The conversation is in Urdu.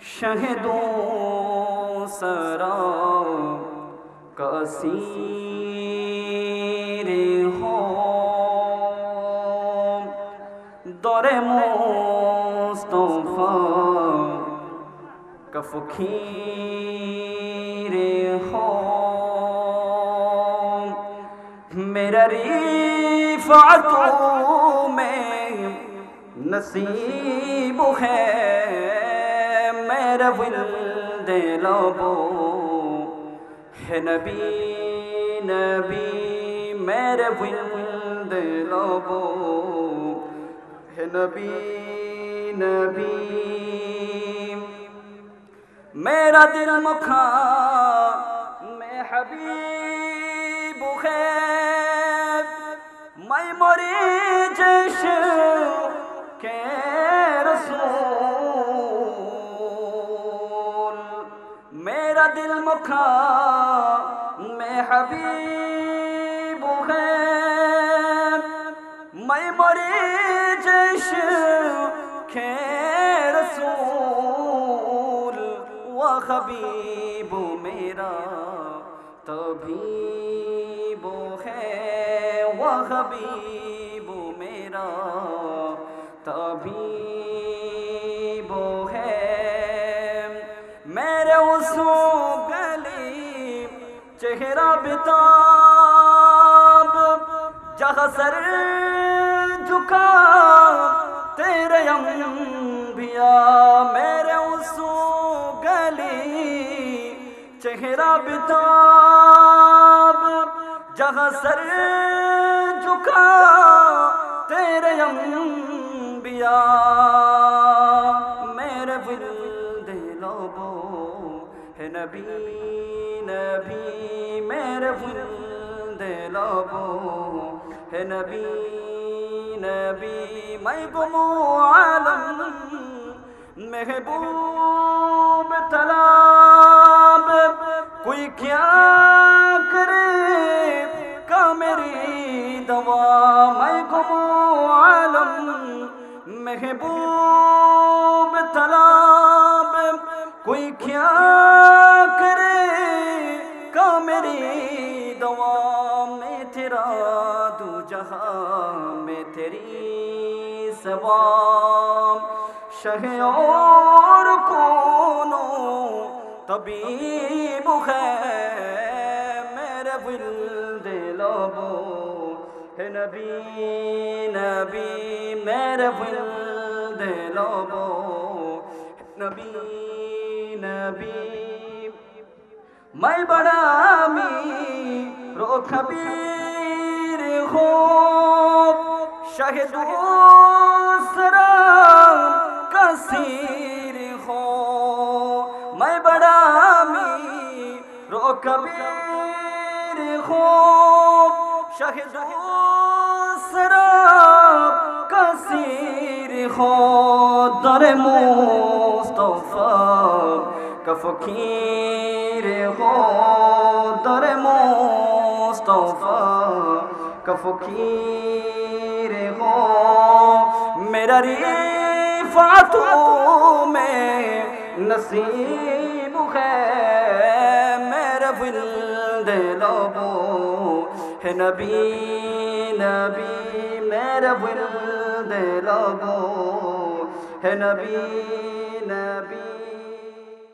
شہدوں سرا کا اسیر ہو دور مصطفیٰ کا فقیر ہو میرا رفعتوں میں نصیب ہے میرا ولد لبو ہے نبی نبی میرا ولد لبو ہے نبی نبی میرا دل مکھا میں حبیب ہے میں مریض عشق کے رسول میرا دل مکھا میں حبیب ہے میں مریض عشق کے رسول وہ حبیب میرا طبیب ہے وہ حبیب میرا طبیب ہے میرے اس گلی چہرہ بتاب جہاں سر جھکا تیرے انبیاء میرے اس گلی چہرہ بتاب جہاں سر جھکا تیرے انبیاء میرے ولد لبو ہے نبی نبی میرے ولد لبو ہے نبی نبی میں گمو عالم محبوب طلب کوئی کیا کرے کا میری دوا میں گمو عالم محبوب طلب کوئی کیا کرے کا میری دوا میں تیرا دو جہاں میں تیری سوا شہ اور کونوں طبیب ہے میرے ولد لبو ہے نبی نبی میرے ولد لبو نبی نبی میں بڑا امیر و خبیر ہوں شہدوں سرا کثیر ہوں میں بڑا امیر و کبیر ہوں شہدوں سرا کثیر ہوں در مصطفیٰ کا فقیر ہو در مصطفیٰ کا فقیر ہو میرا رفعتوں میں نصیب ہے میرا ولد لبو ہے نبی نبی میرا ولد لبو ہے نبی نبی